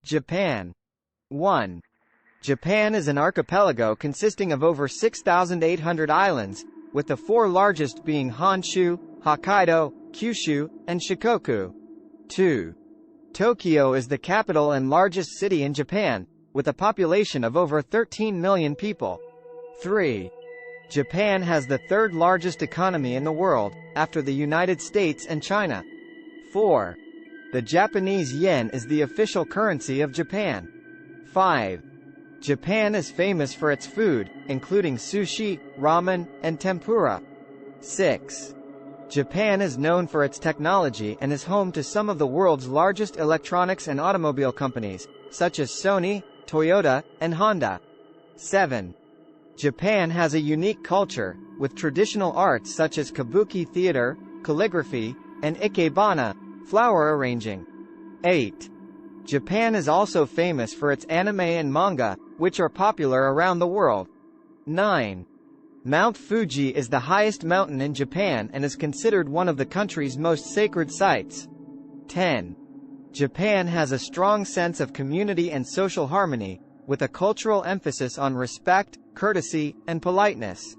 Japan. 1. Japan is an archipelago consisting of over 6,800 islands, with the four largest being Honshu, Hokkaido, Kyushu, and Shikoku. 2. Tokyo is the capital and largest city in Japan, with a population of over 13 million people. 3. Japan has the third largest economy in the world, after the United States and China. 4. The Japanese yen is the official currency of Japan. 5. Japan is famous for its food, including sushi, ramen, and tempura. 6. Japan is known for its technology and is home to some of the world's largest electronics and automobile companies, such as Sony, Toyota, and Honda. 7. Japan has a unique culture, with traditional arts such as kabuki theater, calligraphy, and ikebana, flower arranging. 8. Japan is also famous for its anime and manga, which are popular around the world. 9. Mount Fuji is the highest mountain in Japan and is considered one of the country's most sacred sites. 10. Japan has a strong sense of community and social harmony, with a cultural emphasis on respect, courtesy, and politeness.